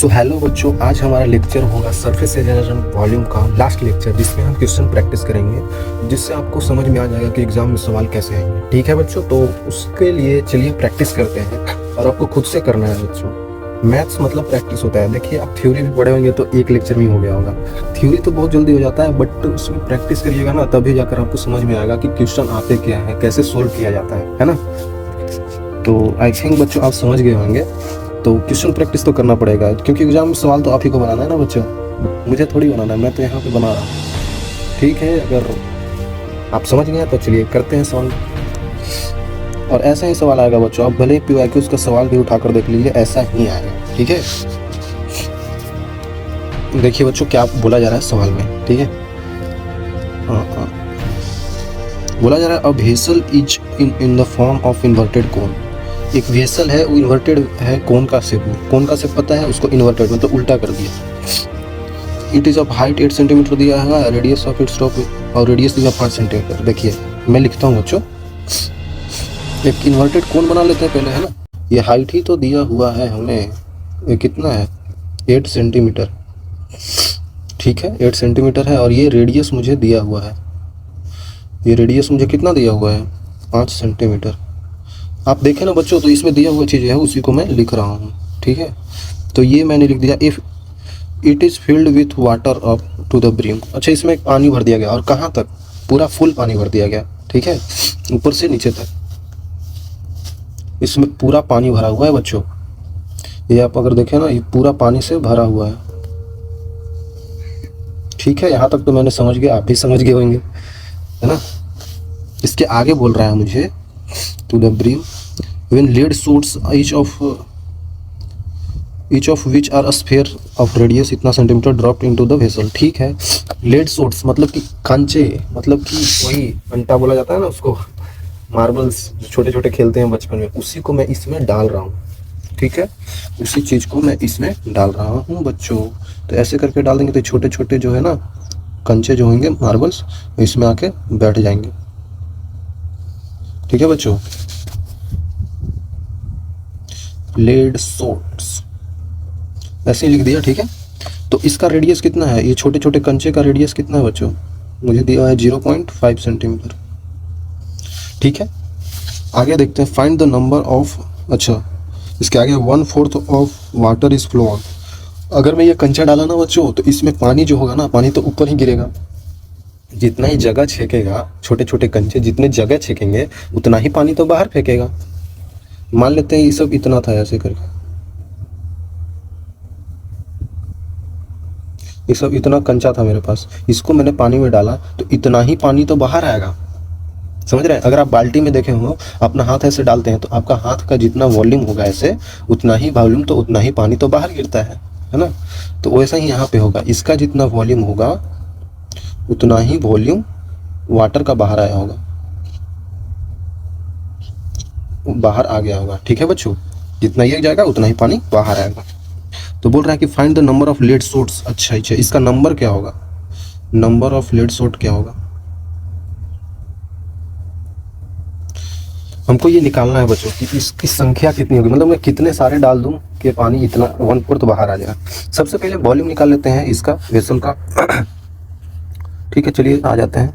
So hello बच्चों, आज हमारा लेक्चर होगा सरफेस एरिया वॉल्यूम का लास्ट लेक्चर, जिसमें हम क्वेश्चन प्रैक्टिस करेंगे, जिससे आपको समझ में आ जाएगा कि एग्जाम में सवाल कैसे आएंगे। ठीक है बच्चों, तो उसके लिए चलिए प्रैक्टिस करते हैं और आपको खुद से करना है बच्चों। मैथ्स मतलब प्रैक्टिस होता है। देखिए, आप थ्योरी भी पढ़े होंगे तो एक लेक्चर में ही हो गया होगा। थ्योरी तो बहुत जल्दी हो जाता है, बट उसमें प्रैक्टिस करिएगा ना, तभी जाकर आपको समझ में आएगा कि क्वेश्चन आते क्या है, कैसे सोल्व किया जाता है ना। तो आई थिंक बच्चों आप समझ गए होंगे। तो क्वेश्चन प्रैक्टिस तो करना पड़ेगा, क्योंकि एग्जाम में सवाल तो आप ही को बनाना है ना बच्चों, मुझे थोड़ी बनाना है। मैं तो यहाँ पे बना रहा हूँ। ठीक है, अगर आप समझ गए तो चलिए करते हैं सवाल। और ऐसा ही सवाल आएगा बच्चों, आप भले ही PYQ का सवाल भी उठाकर देख लीजिए, ऐसा ही आएगा। ठीक है, देखिए बच्चों क्या बोला जा रहा है सवाल में। ठीक है, बोला जा रहा है a vessel is in the form of inverted कोन। एक वेसल है, वो इन्वर्टेड है, कोन का शेप में। कोन का शेप पता है, उसको इन्वर्टेड मतलब तो उल्टा कर दिया। It is of height 8 centimetre दिया है, रेडियस ऑफ इट्स टॉप और रेडियस दिया 5 सेंटीमीटर। देखिए मैं लिखता हूँ बच्चों, एक इन्वर्टेड कोन बना लेते हैं पहले, है ना। ये हाइट ही तो दिया हुआ है हमें, ये कितना है 8 सेंटीमीटर। ठीक है, 8 सेंटीमीटर है, और ये रेडियस मुझे दिया हुआ है, ये रेडियस मुझे कितना दिया हुआ है 5 सेंटीमीटर। आप देखें ना बच्चों, तो इसमें दिया हुआ चीज़ है, उसी को मैं लिख रहा हूँ। ठीक है, तो ये मैंने लिख दिया, if it is filled with water up to the brim. अच्छा, इसमें पानी भर दिया गया, और कहाँ तक, पूरा फुल पानी भर दिया गया। ठीक है, ऊपर से नीचे तक इसमें पूरा पानी भरा हुआ है बच्चों। ये आप अगर देखें ना, ये पूरा पानी से भरा हुआ है। ठीक है, यहाँ तक तो मैंने समझ गया, आप भी समझ गए होंगे, है ना। इसके आगे बोल रहा है मुझे to the brim when lead shoots each of which are a sphere of radius इतना centimetre dropped into the vessel। ठीक है, lead shoots मतलब कि कंचे, मतलब कि वही अंटा बोला जाता है ना उसको, मार्बल्स छोटे छोटे खेलते हैं बचपन में, उसी को मैं इसमें डाल रहा हूँ। ठीक है, उसी चीज़ को मैं इसमें डाल रहा हूँ बच्चों। तो ऐसे करके डाल देंगे तो छोटे छोटे जो है ना कंचे जो होंगे मार्बल्स, इसमें आके बैठ जाएंगे। ठीक है बच्चों, लेड सोट्स ऐसे ही लिख दिया। ठीक है, तो इसका रेडियस कितना है, ये छोटे छोटे कंचे का रेडियस कितना है बच्चों, मुझे दिया है 0.5 सेंटीमीटर। ठीक है, आगे देखते हैं, फाइंड द नंबर ऑफ। अच्छा, इसके आगे 1/4 of water is flow on. अगर मैं ये कंचा डाला ना बच्चों, तो इसमें पानी जो होगा ना, पानी तो ऊपर ही गिरेगा। जितना ही जगह छेकेगा, छोटे छोटे कंचे जितने जगह छेकेंगे, उतना ही पानी तो बाहर फेंकेगा। मान लेते हैं ये सब इतना था, ऐसे करके ये सब इतना कंचा था मेरे पास, इसको मैंने पानी में डाला तो इतना ही पानी तो बाहर आएगा। समझ रहे हैं, अगर आप बाल्टी में देखे हो, अपना हाथ ऐसे डालते हैं तो आपका हाथ का जितना वॉल्यूम होगा ऐसे, उतना ही वॉल्यूम तो उतना ही पानी तो बाहर गिरता है ना। तो वैसा ही यहाँ पे होगा, इसका जितना वॉल्यूम होगा उतना ही वॉल्यूम वाटर का बाहर आया होगा, बाहर आ गया होगा। ठीक है बच्चों, जितना ये जाएगा उतना ही पानी बाहर आएगा। तो बोल रहा है कि find the number of lead shots. अच्छा, इसका नंबर क्या होगा, नंबर ऑफ लेड शॉट क्या होगा, हमको ये निकालना है बच्चों कि इसकी संख्या कितनी होगी, मतलब मैं कितने सारे डाल दूं कि पानी इतना 1/4 बाहर आ जाएगा। सबसे पहले वॉल्यूम निकाल लेते हैं इसका, वेसल का। ठीक है, चलिए आ जाते हैं।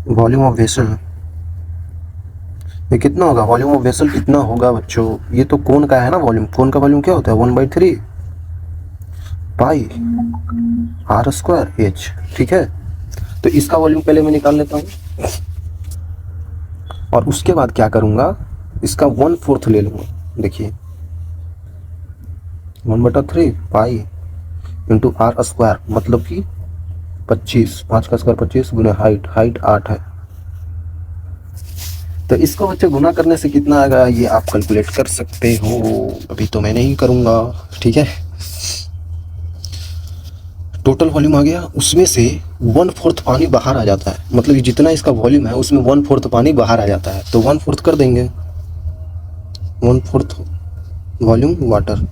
वॉल्यूम ऑफ वेसल ये कितना होगा, वॉल्यूम ऑफ वेसल कितना होगा बच्चों, ये तो कोन का है ना वॉल्यूम। कोन का वॉल्यूम क्या होता है 1/3 पाई r² h। ठीक है, तो इसका वॉल्यूम पहले मैं निकाल लेता हूँ, और उसके बाद क्या करूँगा, इसका 1/4 ले लूँगा। देखिए 1/3 पाई इंटू r², मतलब कि 25, 5 का स्क्वायर 25 गुना हाइट 8 है। तो इसको बच्चे गुना करने से कितना आएगा, ये आप कैलकुलेट कर सकते हो, अभी तो मैं नहीं करूँगा। ठीक है, टोटल वॉल्यूम आ गया, उसमें से 1/4 पानी बाहर आ जाता है, मतलब जितना इसका वॉल्यूम है उसमें 1/4 पानी बाहर आ जाता है, तो 1/4 कर देंगे, 1/4 वॉल्यूम वाटर।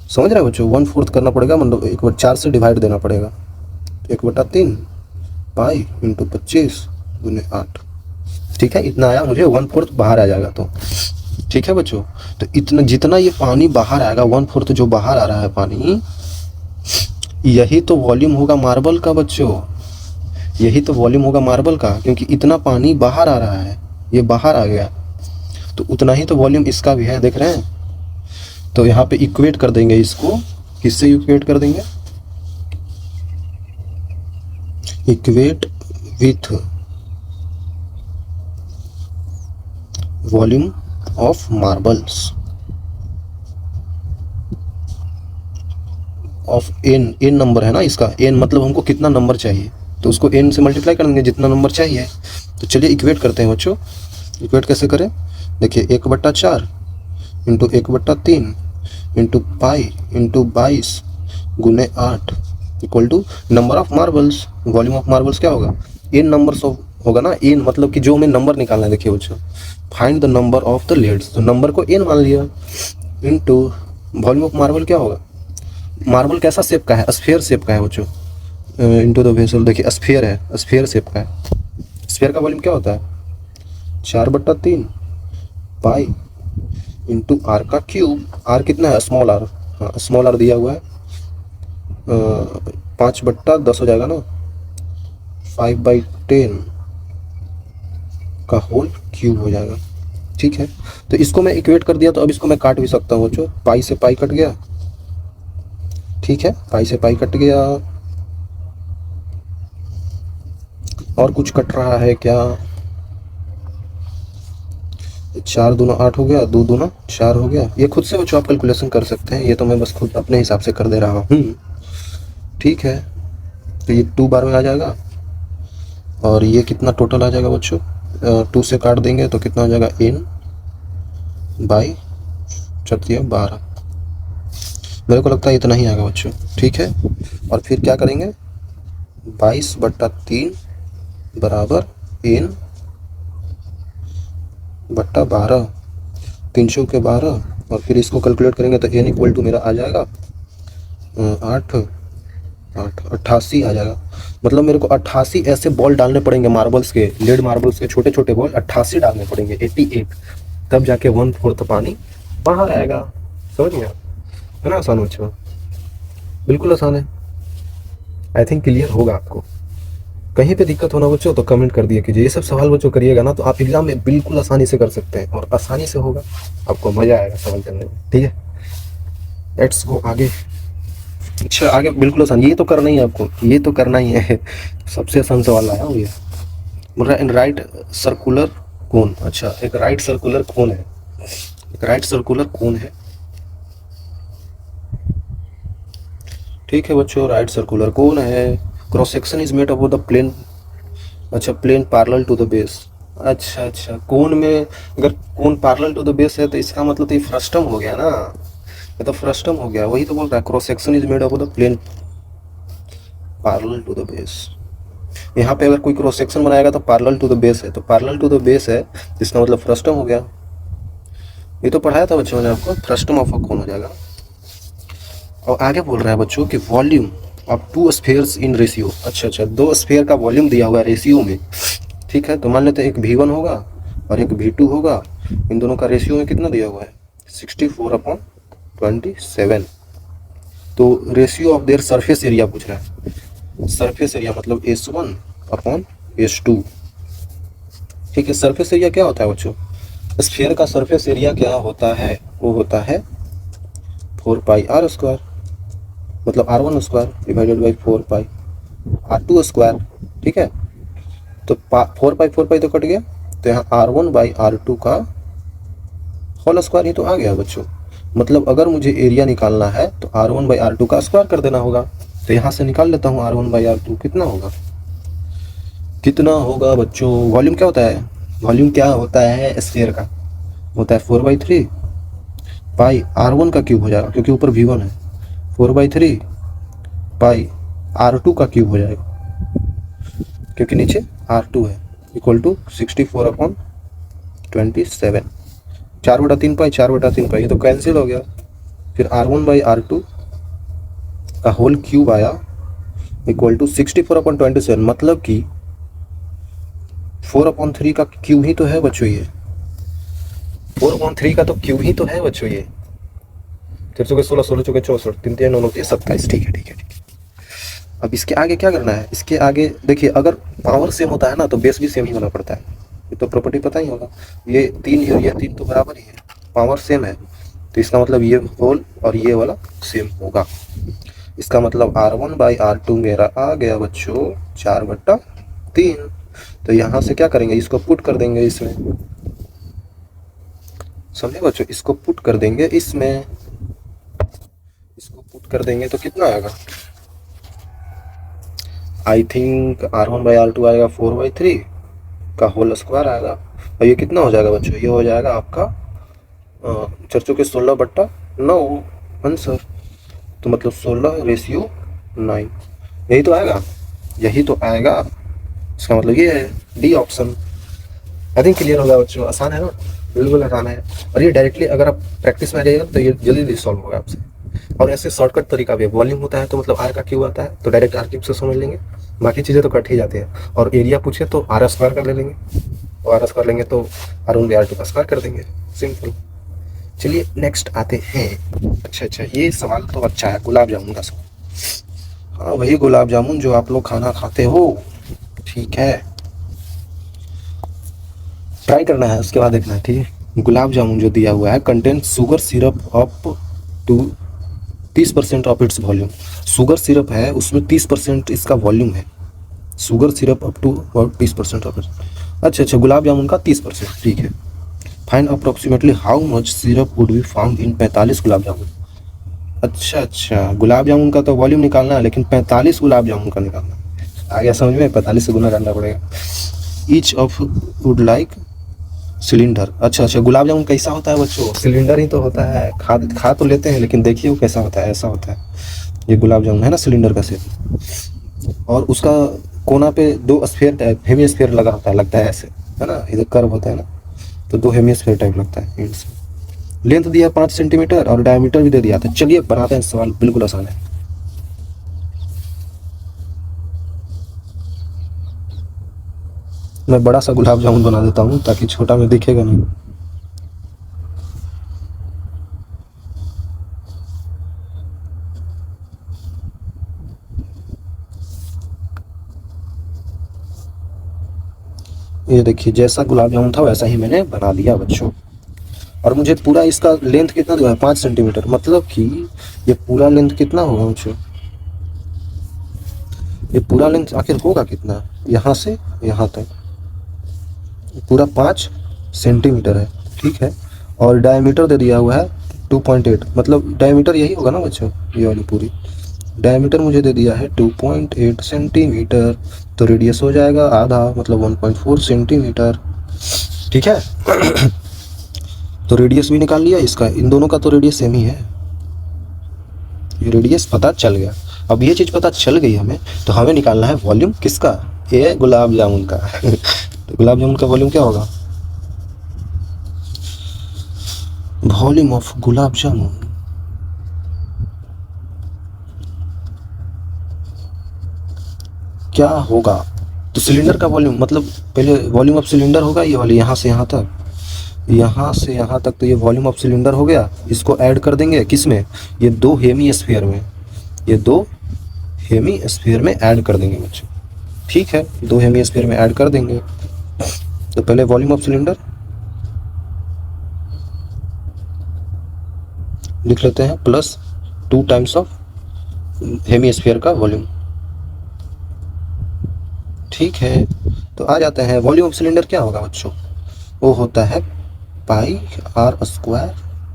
समझ रहे हो बच्चों, 1/4 करना पड़ेगा, मतलब 1/4 से डिवाइड देना पड़ेगा, 1/3 पाई इंटू 25 गुने 8। ठीक है, इतना आया, मुझे 1/4 बाहर आ जाएगा तो ठीक है बच्चों। तो इतना जितना ये पानी बाहर आएगा 1/4 जो बाहर आ रहा है पानी, यही तो वॉल्यूम होगा मार्बल का बच्चों, यही तो वॉल्यूम होगा मार्बल का, क्योंकि इतना पानी बाहर आ रहा है, ये बाहर आ गया, तो उतना ही तो वॉल्यूम इसका भी है, देख रहे हैं। तो यहाँ पे इक्वेट कर देंगे इसको, किससे इक्वेट कर देंगे, equate with volume of marbles of N, N number है ना इसका, एन मतलब हमको कितना नंबर चाहिए, तो उसको एन से मल्टीप्लाई कर देंगे जितना नंबर चाहिए। तो चलिए इक्वेट करते हैं बच्चों, इक्वेट कैसे करें, देखिए 1/4 इंटू 1/3 इंटू पाई इंटू 22 गुने 8 equal to number of marbles, volume of marbles क्या होगा, एन नंबर्स होगा ना, एन मतलब कि जो हमें नंबर निकालना है, देखिए बच्चों find the number of the leads, तो नंबर को एन मान लिया, इंटू वॉल्यूम ऑफ मार्बल क्या होगा, मार्बल कैसा शेप का है, स्फीयर शेप का है बच्चों, इंटू द वेसल, देखिए स्फीयर है, स्फीयर शेप का है, स्फीयर का वॉल्यूम क्या होता है 4/3 पाई इंटू आर का क्यूब, आर कितना है स्मॉल आर, हाँ स्मॉल आर दिया हुआ है 5/10 हो जाएगा ना, 5/10 का होल क्यूब हो जाएगा, ठीक है। तो इसको मैं इक्वेट कर दिया, तो अब इसको मैं काट भी सकता हूँ बच्चों, पाई से पाई कट गया, ठीक है, पाई से पाई कट गया, और कुछ कट रहा है क्या, 4 दूना 8 हो गया, 2 दूना 4 हो गया, ये खुद से बच्चों आप कैलकुलेशन कर सकते हैं, ये तो मैं बस खुद अपने हिसाब से कर दे रहा हूँ, ठीक है। तो ये 2 बार में आ जाएगा, और ये कितना टोटल आ जाएगा बच्चों, 2 से काट देंगे तो कितना हो जाएगा n बाई 12, मेरे को लगता है इतना ही आएगा बच्चों, ठीक है। और फिर क्या करेंगे 22/3 बराबर n बट्टा 12, 300 के 12, और फिर इसको कैलकुलेट करेंगे तो n इक्वल टू मेरा आ जाएगा 88 आ जाएगा, मतलब मेरे को 88 ऐसे बॉल डालने पड़ेंगे मार्बल्स के, लेड मार्बल्स के छोटे छोटे बॉल 88 डालने पड़ेंगे, 88, तब जाके 1/4 पानी बाहर आएगा, समझ गया, है ना आसान बच्चों, बिल्कुल आसान है, आई थिंक क्लियर होगा आपको। कहीं पे दिक्कत होना बच्चों तो कमेंट कर दिया कीजिए, ये सब सवाल बच्चों करिएगा ना तो आप एग्जाम में बिल्कुल आसानी से कर सकते हैं, और आसानी से होगा, आपको मजा आएगा सवाल करने में, ठीक है। लेट्स गो आगे, अच्छा आगे बिल्कुल आसान, ये तो करना ही है आपको, ये तो करना ही है, सबसे आसान सवाल आया हूँ ये, बोल रहा है इन राइट सर्कुलर कोन, अच्छा एक राइट सर्कुलर कोन है, एक राइट सर्कुलर कोन है, ठीक है बच्चों, राइट सर्कुलर कोन है, cross section is made above the plane, अच्छा plane parallel to the base, अच्छा कोन में अगर cone parallel to the base है तो इसका मतलब तो ये फ्रस्टम हो गया ना, ये तो फ्रस्टम हो गया, वही तो बोल रहा है cross section is made above the plane parallel to the base, यहाँ पे अगर कोई क्रॉस सेक्शन बनाएगा तो पैरेलल टू द बेस है, तो पैरेलल टू द बेस है इसका मतलब फ्रस्टम हो गया, ये तो पढ़ाया था बच्चों ने आपको, फ्रस्टम ऑफ अ कोन हो जाएगा। और आगे बोल रहा है बच्चों कि volume of 2 spheres in ratio, अच्छा 2 स्फीयर का वॉल्यूम दिया हुआ है रेशियो में, ठीक है। तो मान लेते हैं एक V1 होगा और एक V2 होगा, इन दोनों का रेशियो में कितना दिया हुआ है 64/27, तो ratio of their surface area पूछ रहा है, सरफेस एरिया मतलब S1/S2, ठीक है। सरफेस एरिया क्या होता है बच्चों, स्फीयर का सरफेस एरिया क्या होता है, वो होता है 4πr², मतलब r1² डिवाइडेड बाई 4πr2², ठीक है। तो 4π तो कट गया, तो यहाँ r1/r2 का होल स्क्वायर ही तो आ गया बच्चों, मतलब अगर मुझे एरिया निकालना है तो r1/r2 का स्क्वायर कर देना होगा, तो यहाँ से निकाल लेता हूँ r1/r2 कितना होगा, कितना होगा बच्चों, वॉल्यूम क्या होता है, वॉल्यूम क्या होता है स्फीयर का, होता है 4/3 पाई r1 का क्यूब हो जाएगा, क्योंकि ऊपर V1 है, 4/3 पाई r2 का क्यूब हो जाएगा, क्योंकि नीचे r2 है, इक्वल टू 64/27, 4/3 पाई 4/3 पाई, ये तो कैंसिल हो गया, फिर r1/r2 का होल क्यूब आया इक्वल टू 64/27, मतलब कि 4/3 का क्यूब ही तो है बच्चों ये, 4/3 का तो क्यूब ही तो है बच्चों ये। 3 चौके 16, 16 चौके 64, 3 3 9 9 27। ठीक है ठीक है ठीक है। अब इसके आगे क्या करना है, इसके आगे देखिए, अगर पावर सेम होता है ना तो बेस भी सेम ही होना पड़ता है, ये तो प्रॉपर्टी पता ही होगा। ये 3 और ये 3 तो बराबर ही है, पावर सेम है, तो इसका मतलब ये होल और ये वाला सेम होगा। इसका मतलब R1/R2 मेरा आ गया बच्चों 4/3। तो यहाँ से क्या करेंगे, इसको पुट कर देंगे इसमें, समझे बच्चों, इसको पुट कर देंगे इसमें, इसको पुट कर देंगे तो कितना आएगा, आई थिंक R1/R2 आएगा 4/3 का होल स्क्वायर आएगा। और ये कितना हो जाएगा बच्चों, ये हो जाएगा आपका 4 चौके 16/9 आंसर। तो मतलब 16:9, यही तो आएगा, यही तो आएगा। इसका मतलब ये है D option. I think clear होगा बच्चों, आसान है ना, बिल्कुल आसान है। और ये डायरेक्टली अगर आप प्रैक्टिस में आ जाइएगा तो ये जल्दी सॉल्व होगा आपसे। और ऐसे शॉर्टकट तरीका भी है, वॉल्यूम होता है तो मतलब आर का क्यू आता है तो डायरेक्ट आर क्यूब से समझ लेंगे, बाकी चीज़ें तो कट ही जाती है। और एरिया पूछे तो आर स्क्वायर कर ले लेंगे, और आर स्क्वायर लेंगे तो R1/R2 का स्क्वायर कर देंगे, सिंपल। चलिए नेक्स्ट आते हैं। अच्छा, ये सवाल तो अच्छा है, गुलाब जामुन का सवाल। हाँ वही गुलाब जामुन जो आप लोग खाना खाते हो, ठीक है, ट्राई करना है, उसके बाद देखना है, ठीक है। गुलाब जामुन जो दिया हुआ है contain sugar syrup up to 30% of its volume. Sugar syrup है उसमें 30% इसका वॉल्यूम है, sugar syrup up to 30% of its. अच्छा, गुलाब जामुन का 30%, ठीक है। Find approximately how much syrup would be found in 45 gulab jamun. अच्छा, गुलाब जामुन का तो वॉल्यूम निकालना है, लेकिन 45 गुलाब जामुन का निकालना है। आ गया समझ में, 45 से गुना करना पड़ेगा। Each of would like cylinder. अच्छा, गुलाब जामुन कैसा होता है बच्चों, सिलेंडर ही तो होता है, खा तो लेते हैं, लेकिन देखिए वो कैसा होता है, ऐसा होता है। ये गुलाब जामुन है ना, सिलेंडर का शेप, और उसका कोना पे 2 स्फीयर टाइप हेमी स्फीयर लगा होता है, लगता है ऐसे, है ना, इधर कर्व होता है ना, तो 2 हेमी स्फीयर टाइप लगता है। लेंथ दिया 5 सेंटीमीटर और डायमीटर भी दे दिया था। चलिए बनाते हैं सवाल, बिल्कुल आसान है। मैं बड़ा सा गुलाब जामुन बना देता हूँ ताकि छोटा में दिखेगा नहीं। ये देखिए, जैसा गुलाब जामुन था वैसा ही मैंने बना दिया बच्चों। और मुझे पूरा इसका लेंथ कितना दिया है, 5 सेंटीमीटर, मतलब कि ये पूरा लेंथ कितना होगा बच्चों, ये पूरा लेंथ आखिर होगा कितना, यहाँ से यहाँ तक पूरा 5 सेंटीमीटर है, ठीक है। और डायमीटर दे दिया हुआ है 2.8, मतलब डायमीटर यही होगा ना बच्चों, ये वाली पूरी डायमीटर मुझे दे दिया है 2.8 सेंटीमीटर। तो रेडियस हो जाएगा आधा, मतलब 1.4 सेंटीमीटर, ठीक है। तो रेडियस भी निकाल लिया इसका, इन दोनों का तो रेडियस सेम ही है, ये रेडियस पता चल गया। अब ये चीज़ पता चल गई हमें, तो हमें निकालना है वॉल्यूम किसका, ये गुलाब जामुन का। तो गुलाब जामुन का वॉल्यूम क्या होगा, वॉल्यूम ऑफ गुलाब जामुन क्या होगा। तो सिलेंडर का वॉल्यूम, मतलब पहले वॉल्यूम ऑफ सिलेंडर होगा ये वाली, यहाँ से यहाँ तक, यहाँ से यहाँ तक, तो ये वॉल्यूम ऑफ सिलेंडर हो गया। इसको ऐड कर देंगे किस में, ये 2 हेमी स्फीयर में, ये 2 हेमी स्फीयर में ऐड कर देंगे बच्चों, ठीक है। 2 हेमी स्फीयर में ऐड कर देंगे। तो पहले वॉल्यूम ऑफ सिलेंडर लिख लेते हैं, plus 2 times of hemisphere का वॉल्यूम, ठीक है। तो आ जाते हैं, वॉल्यूम ऑफ सिलेंडर क्या होगा बच्चों, वो होता है πr²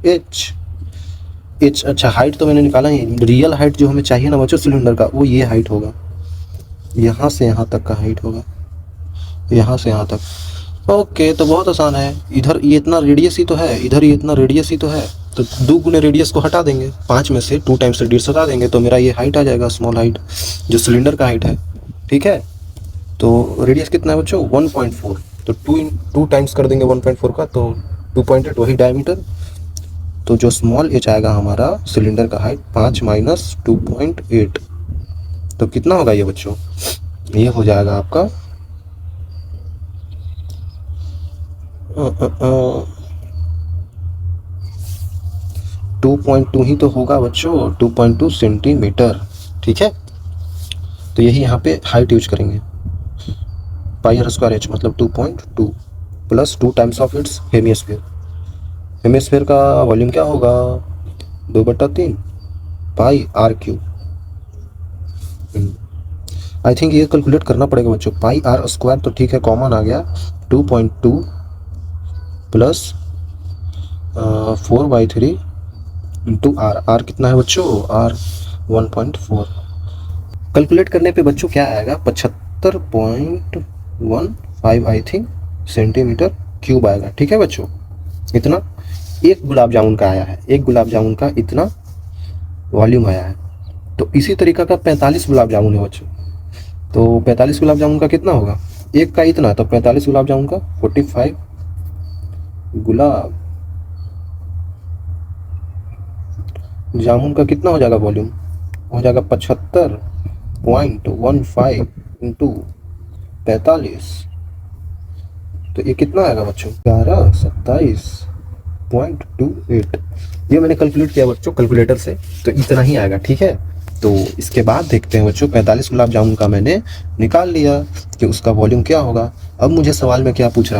h। अच्छा, हाइट तो मैंने निकाला ही, रियल हाइट जो हमें चाहिए ना बच्चों सिलेंडर का, वो ये हाइट होगा, यहाँ से यहाँ तक का हाइट होगा, यहाँ से यहाँ तक। ओके, तो बहुत आसान है। इधर ये इतना रेडियस ही तो है, इधर ये इतना रेडियस ही तो है, तो 2 गुने रेडियस को हटा देंगे, 5 में से 2 टाइम्स रेडियस हटा देंगे, तो मेरा ये हाइट आ जाएगा, स्मॉल हाइट जो सिलेंडर का हाइट है, ठीक है। तो रेडियस कितना है बच्चों, 1.4, तो 2 टाइम्स कर देंगे 1.4 का, तो 2.8 वही डायमीटर। तो जो स्मॉल एच आएगा हमारा सिलेंडर का हाइट, 5 माइनस 2.8, तो कितना होगा ये बच्चों, ये हो जाएगा आपका 2.2 ही तो होगा बच्चों, 2.2 सेंटीमीटर। ठीक है, तो यही यहाँ पे हाइट यूज करेंगे। पाई आर स्क्वायर एच मतलब 2.2 plus 2 times of its hemisphere. Hemisphere का वॉल्यूम क्या होगा, 2/3 पाई आर क्यूब। आई थिंक ये कैलकुलेट करना पड़ेगा बच्चों। पाई आर स्क्वायर तो ठीक है, कॉमन आ गया। 2.2 प्लस 4/3 इंटू आर। आर कितना है बच्चों, आर 1.4। कैलकुलेट करने पे बच्चों क्या आएगा, 75.15 आई थिंक सेंटीमीटर क्यूब आएगा। ठीक है बच्चों, इतना एक गुलाब जामुन का आया है, एक गुलाब जामुन का इतना वॉल्यूम आया है। तो इसी तरीका का 45 गुलाब जामुन है बच्चों। तो 45 गुलाब जामुन का कितना होगा, एक का इतना, तो 45 गुलाब जामुन का 45 गुलाब जामुन का कितना हो जाएगा वॉल्यूम, हो जाएगा 75.15 इंटू 45। तो ये कितना आएगा बच्चों, 1127.28। ये मैंने कैलकुलेट किया बच्चों कैलकुलेटर से, तो इतना ही आएगा। ठीक है, तो इसके बाद देखते हैं बच्चों, 45 गुलाब जामुन का मैंने निकाल लिया कि उसका वॉल्यूम क्या होगा। अब मुझे सवाल में क्या पूछ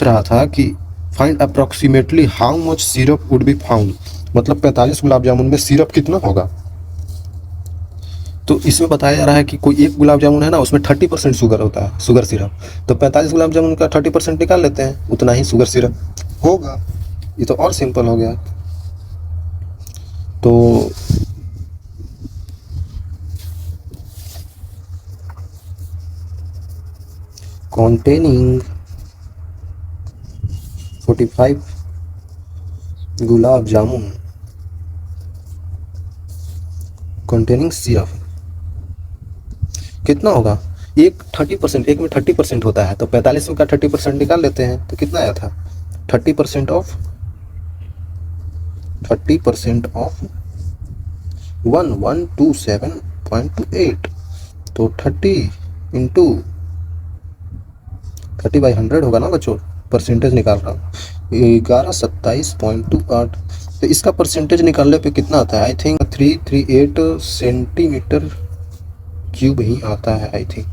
रहा था कि find approximately how much syrup would be found, मतलब 45 गुलाब जामुन में सिरप कितना होगा। तो इसमें बताया जा रहा है कि कोई एक गुलाब जामुन है ना, उसमें 30% शुगर होता है, शुगर सिरप। तो 45 गुलाब जामुन का 30% निकाल लेते हैं, उतना ही शुगर सिरप होगा। ये तो और सिंपल हो गया। तो containing 45 गुलाब जामुन containing सिरप कितना होगा, एक 30%, एक में 30% होता है, तो 45 का 30% निकाल लेते हैं, तो कितना आया था 30% ऑफ 1127.28, तो 30 इंटू 30/100 होगा ना बच्चों, परसेंटेज निकाल रहा हूँ, 1127.28। तो इसका परसेंटेज निकालने पे कितना आता है, आई थिंक 338 सेंटीमीटर क्यूब ही आता है आई थिंक।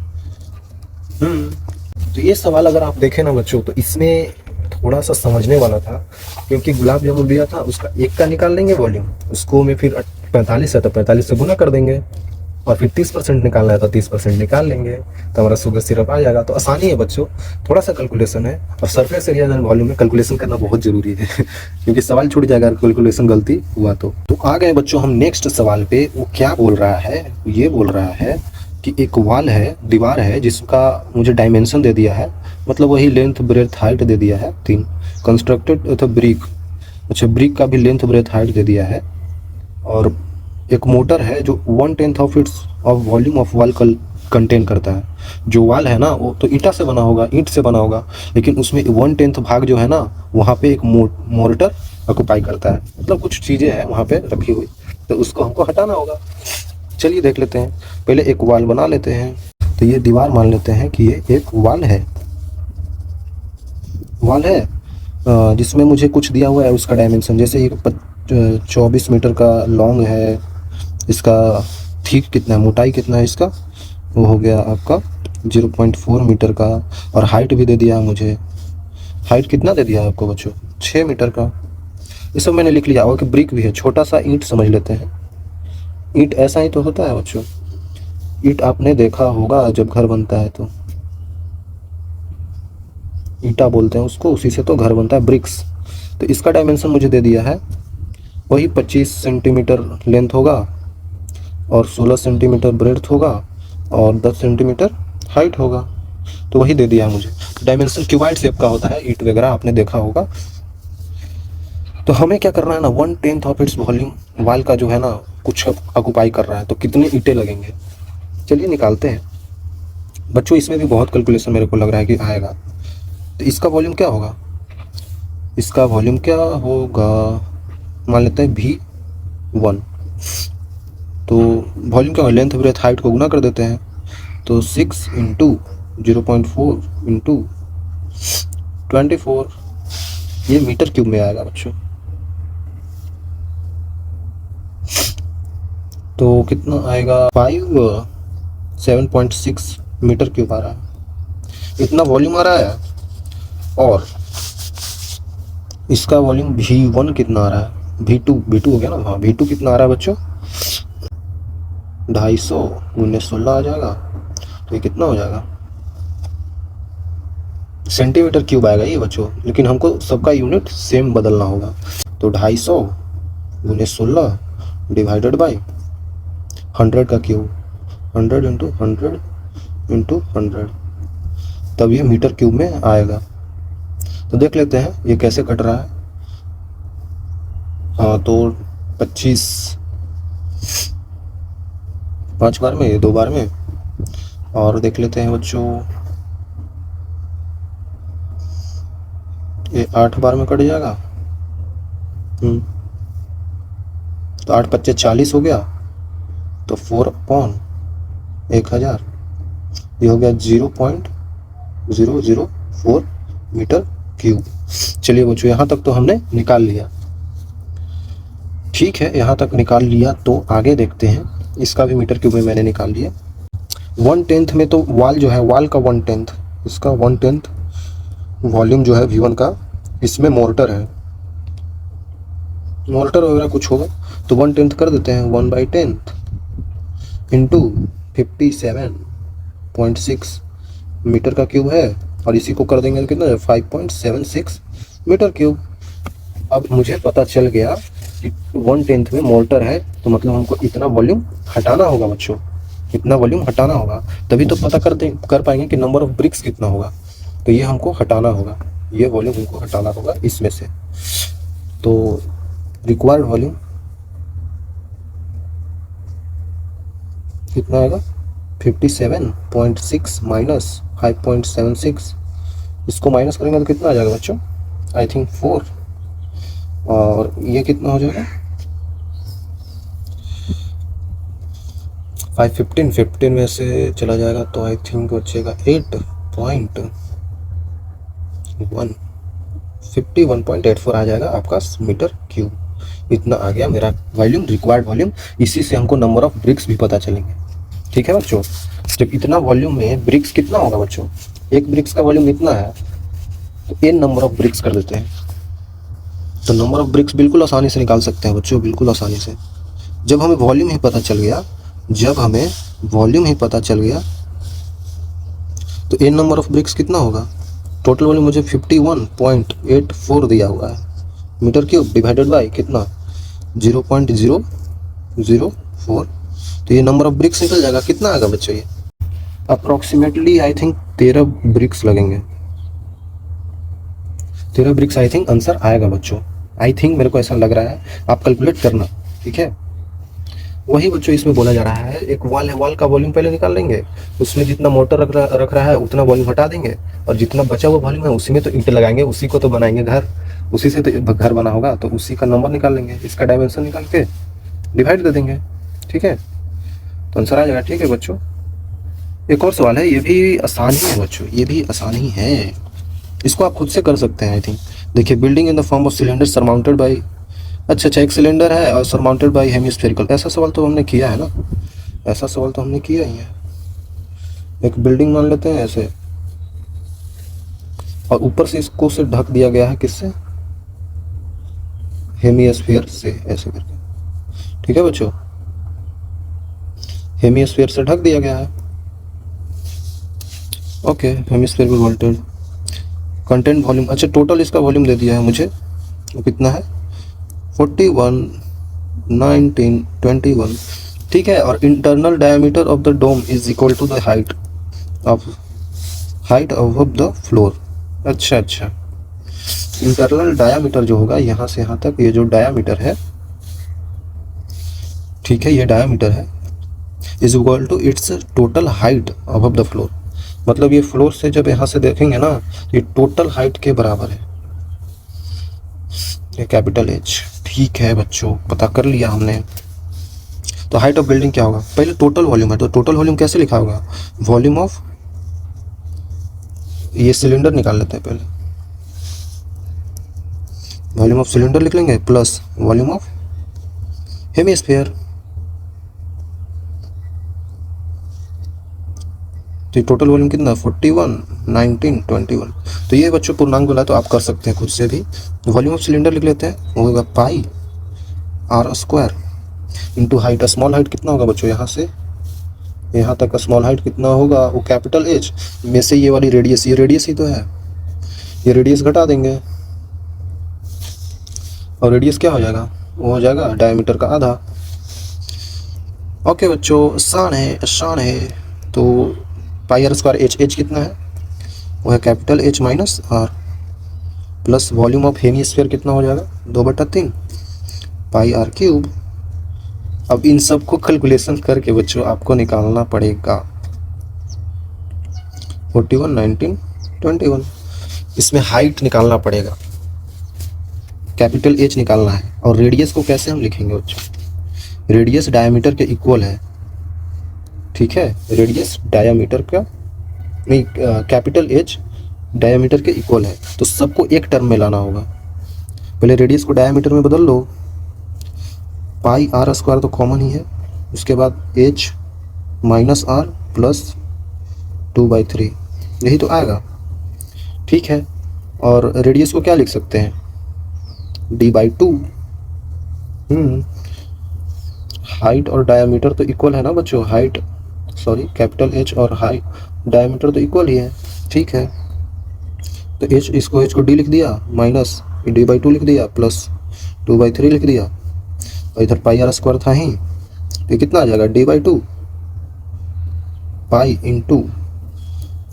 तो ये सवाल अगर आप देखें ना बच्चों, तो इसमें थोड़ा सा समझने वाला था, क्योंकि गुलाब जामुन दिया था, उसका एक का निकाल लेंगे वॉल्यूम, उसको में फिर 45 है तो 45 से गुना कर देंगे, और फिर 30% निकालना है तो 30% निकाल लेंगे, तो हमारा शुगर सिरप आ जाएगा। तो आसानी है बच्चों, थोड़ा सा कैलकुलेशन है, और सरफेस एरिया एंड वॉल्यूम में कैलकुलेशन करना बहुत जरूरी है क्योंकि सवाल छूट जाएगा अगर कैलकुलेशन गलती हुआ तो। आ गए बच्चों हम नेक्स्ट सवाल पे। वो क्या बोल रहा है, ये बोल रहा है कि एक वॉल है, दीवार है, जिसका मुझे डायमेंशन दे दिया है, मतलब वही लेंथ ब्रेथ हाइट दे दिया है 3, कंस्ट्रक्टेड अथवा ब्रिक, अच्छा ब्रिक का भी लेंथ ब्रेथ हाइट दे दिया है, और एक मोटर है जो 1/10 of its of volume of wall contain करता है। जो वॉल है ना वो तो ईंटा से बना होगा, ईंट से बना होगा, लेकिन उसमें 1/10 भाग जो है ना, वहाँ पे एक मोर्टर ऑक्यूपाई करता है, मतलब कुछ चीज़ें हैं वहाँ पे रखी हुई, तो उसको हमको हटाना होगा। चलिए देख लेते हैं, पहले एक वॉल बना लेते हैं। तो ये दीवार मान लेते हैं कि ये एक वॉल है, जिसमें मुझे कुछ दिया हुआ है उसका डायमेंशन, जैसे ये 24 मीटर का लॉन्ग है, इसका थिक कितना है, मोटाई कितना है इसका, वो हो गया आपका 0.4 मीटर का, और हाइट भी दे दिया है मुझे। हाइट कितना दे दिया है आपको बच्चों, 6 मीटर का। ये सब मैंने लिख लिया। और कि ब्रिक भी है, छोटा सा ईंट समझ लेते हैं, ईंट ऐसा ही तो होता है बच्चों, ईंट आपने देखा होगा जब घर बनता है तो ईंटा बोलते हैं उसको, उसी से तो घर बनता है, ब्रिक्स। तो इसका डायमेंशन मुझे दे दिया है, वही 25 सेंटीमीटर लेंथ होगा, और 16 सेंटीमीटर ब्रेड्थ होगा, और 10 सेंटीमीटर हाइट होगा, तो वही दे दिया है मुझे। डायमेंशन क्यूबाइड शेप का होता है, ईंट वगैरह आपने देखा होगा। तो हमें क्या करना है ना, 1/10 ऑफ इट्स वॉल्यूम वाल का जो है ना कुछ ऑक्यूपाई कर रहा है, तो कितने ईंटें लगेंगे, चलिए निकालते हैं बच्चों। इसमें भी बहुत कैलकुलेशन मेरे को लग रहा है कि आएगा। तो इसका वॉल्यूम क्या होगा, इसका वॉल्यूम क्या होगा, मान लेते हैं V1। तो वॉल्यूम क्या होगा, लेंथ ब्रेथ हाइट को गुना कर देते हैं, तो 6 इंटू 0.4 इंटू 24, ये मीटर क्यूब में आएगा बच्चों। तो कितना आएगा 7.6 मीटर क्यूब आ रहा है, इतना वॉल्यूम आ रहा है। और इसका वॉल्यूम V1 कितना आ रहा है, V2 हो गया ना, हाँ V2 कितना आ रहा है बच्चों, 250 × 16 आ जाएगा। तो ये कितना हो जाएगा, सेंटीमीटर क्यूब आएगा ये बच्चों, लेकिन हमको सबका यूनिट सेम बदलना होगा। तो 250 × 16 डिवाइडेड बाई 100 का क्यूब, 100 × 100 × 100, तब ये मीटर क्यूब में आएगा। तो देख लेते हैं ये कैसे कट रहा है। हाँ तो 25 5 बार में, ये 2 बार में, और देख लेते हैं बच्चों ये 8 बार में कट जाएगा। तो 8 × 25 40 हो गया, तो 4/1000 ये हो गया 0.004 मीटर क्यूब। चलिए बच्चों यहाँ तक तो हमने निकाल लिया, ठीक है, यहाँ तक निकाल लिया। तो आगे देखते हैं, इसका भी मीटर क्यूब में मैंने निकाल लिया। 1/10 में तो वाल जो है, वाल का 1/10, इसका 1/10 वॉल्यूम जो है V1 का, इसमें मोर्टर है, मोर्टर वगैरह कुछ होगा, तो 1/10 कर देते हैं, 1/10 इंटू 57.6 मीटर का क्यूब है, और इसी को कर देंगे कितना, 5.76 मीटर क्यूब। अब मुझे पता चल गया कि 1/10 में मोर्टर है, तो मतलब हमको इतना वॉल्यूम हटाना होगा बच्चों, इतना वॉल्यूम हटाना होगा, तभी तो पता कर पाएंगे कि नंबर ऑफ ब्रिक्स कितना होगा। तो ये हमको हटाना होगा, ये वॉल्यूम हमको हटाना होगा इसमें से। तो रिक्वायर्ड वॉल्यूम कितना आएगा, 57.6 माइनस 5.76, इसको माइनस करेंगे तो कितना आ जाएगा बच्चों, आई थिंक 4, और ये कितना हो जाएगा 15 में से चला जाएगा, तो आई थिंक बचेगा 51.84 आ जाएगा आपका मीटर क्यूब। इतना आ गया मेरा वॉल्यूम, रिक्वायर्ड वॉल्यूम। इसी से हमको नंबर ऑफ ब्रिक्स भी पता चलेंगे, ठीक है बच्चों। जब इतना वॉल्यूम में ब्रिक्स कितना होगा बच्चों, एक ब्रिक्स का वॉल्यूम इतना है, तो n नंबर ऑफ ब्रिक्स कर देते हैं। तो नंबर ऑफ ब्रिक्स बिल्कुल आसानी से निकाल सकते हैं बच्चों, बिल्कुल आसानी से। जब हमें वॉल्यूम ही पता चल गया, तो n नंबर ऑफ ब्रिक्स कितना होगा, टोटल वॉल्यूम मुझे 51.84 दिया हुआ है मीटर क्यूब, डिवाइडेड बाय कितना 0.004, तो ये नंबर ऑफ ब्रिक्स निकल जाएगा। कितना आएगा बच्चों, ये अप्रोक्सीमेटली आई थिंक 13 ब्रिक्स लगेंगे, 13 ब्रिक्स आई थिंक आंसर आएगा बच्चों। आई थिंक मेरे को ऐसा लग रहा है, आप कैलकुलेट करना, ठीक है। वही बच्चों इसमें बोला जा रहा है, एक वॉल है, वॉल का वॉल्यूम पहले निकाल लेंगे, उसमें जितना मोटर रख रहा है उतना वॉल्यूम हटा देंगे, और जितना बचा हुआ वॉल्यूम है उसी में तो ईंट लगाएंगे, उसी को तो बनाएंगे घर, उसी से तो घर बना होगा, तो उसी का नंबर निकाल लेंगे, इसका डायमेंशन निकाल के डिवाइड दे देंगे, ठीक है, तो आंसर आ जाएगा। ठीक है बच्चों, एक और सवाल है, ये भी आसान ही है बच्चों, ये भी आसान ही है, इसको आप खुद से कर सकते हैं आई थिंक। देखिए, building in the form of cylinder surmounted by, अच्छा एक सिलेंडर है और सरमाउंटेड बाई हेमिस्फेरिकल, ऐसा सवाल तो हमने किया है ना, ऐसा सवाल तो हमने किया ही है। एक बिल्डिंग मान लेते हैं ऐसे, और ऊपर से इसको से ढक दिया गया है, किससे, हेमिस्फीयर से, ऐसे करके, ठीक है बच्चों, हेमिस्फीयर से ढक दिया गया है, ओके। हेमिस्फीयर में वोल्टेज, कंटेंट वॉल्यूम, अच्छा टोटल इसका वॉल्यूम दे दिया है मुझे, वो कितना है 41, 19, 21, ठीक है। और internal diameter of the dome is equal to the height of the floor. अच्छा, इंटरनल डायमीटर जो होगा यहाँ से यहाँ तक, ये जो डायमीटर है, ठीक है, ये डायमीटर है, is equal to its total height above the floor, मतलब ये फ्लोर से जब यहाँ से देखेंगे ना, ये टोटल हाइट के बराबर है, ये कैपिटल H। ठीक है बच्चों, पता कर लिया हमने। तो हाइट ऑफ बिल्डिंग क्या होगा, पहले टोटल वॉल्यूम है, तो टोटल वॉल्यूम कैसे लिखा होगा, वॉल्यूम ऑफ, ये सिलेंडर निकाल लेते हैं पहले, वॉल्यूम ऑफ सिलेंडर लिख लेंगे प्लस वॉल्यूम ऑफ हेमिस्फीयर। तो ये टोटल वॉल्यूम कितना 41, 19, 21। तो ये बच्चों पूर्णांक बोला तो आप कर सकते हैं खुद से भी। वॉल्यूम ऑफ सिलेंडर लिख लेते हैं, वो होगा pi r square into height. Small height कितना होगा बच्चों, यहाँ से यहाँ तक का स्मॉल हाइट कितना होगा, वो कैपिटल एच में से ये वाली रेडियस, ये रेडियस ही तो है, ये रेडियस घटा देंगे और रेडियस क्या हो जाएगा, वो हो जाएगा डायमीटर का आधा। ओके बच्चों, आसान है। तो पाई आर स्क्वायर एच कितना है, वो है capital H minus R, plus volume of hemisphere कितना हो जाएगा 2/3 पाई आर क्यूब। अब इन सब को कैलकुलेशन करके बच्चों आपको निकालना पड़ेगा 41, 19, 21। इसमें हाइट निकालना पड़ेगा, कैपिटल एच निकालना है। और रेडियस को कैसे हम लिखेंगे बच्चों, रेडियस डायमीटर के इक्वल है, ठीक है। रेडियस डायमीटर का नहीं, कैपिटल एच डायमीटर के इक्वल है, तो सबको एक टर्म में लाना होगा। पहले रेडियस को डायमीटर में बदल लो, पाई आर स्क्वायर तो कॉमन ही है, उसके बाद एच माइनस आर प्लस 2/3, यही तो आएगा, ठीक है। और रेडियस को क्या लिख सकते हैं, d/2। हाइट और डायमीटर तो इक्वल है ना बच्चों, कैपिटल एच और हाइट डायमीटर तो इक्वल ही है, ठीक है। तो एच इसको एच को डी लिख दिया, माइनस d/2 लिख दिया, प्लस 2/3 लिख दिया, और इधर पाई आर स्क्वायर था ही, तो कितना आ जाएगा d/2 पाई इंटू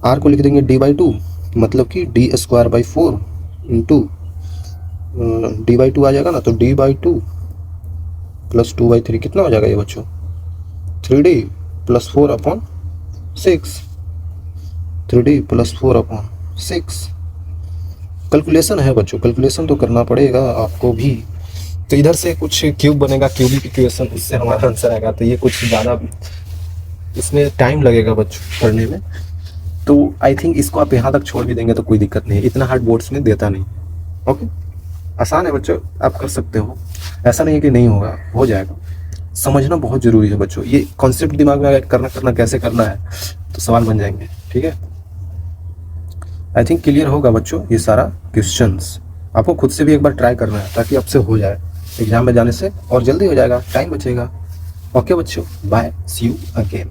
आर को लिख देंगे d/2, मतलब कि d²/4 इंटू d/2 आ जाएगा ना, तो d/2 प्लस 2/3 कितना हो जाएगा ये बच्चों 3d plus 4/6, 3d plus 4/6। Calculation है बच्चों, कैलकुलेशन तो करना पड़ेगा आपको भी। तो इधर से कुछ क्यूब बनेगा, क्यूबिक इक्वेशन, उससे हमारा आंसर आएगा। तो ये कुछ ज़्यादा इसमें टाइम लगेगा बच्चों करने में, तो आई थिंक इसको आप यहाँ तक छोड़ भी देंगे तो कोई दिक्कत नहीं है, इतना हार्ड बोर्ड्स में देता नहीं। ओके, आसान है बच्चों, आप कर सकते हो, ऐसा नहीं है कि नहीं होगा, हो जाएगा। समझना बहुत ज़रूरी है बच्चों, ये कॉन्सेप्ट दिमाग में अगर करना कैसे करना है तो सवाल बन जाएंगे, ठीक है। आई थिंक क्लियर होगा बच्चों ये सारा क्वेश्चंस। आपको खुद से भी एक बार ट्राई करना है ताकि आपसे हो जाए, एग्जाम में जाने से और जल्दी हो जाएगा, टाइम बचेगा। ओके बच्चों, बाय, सी यू अगेन।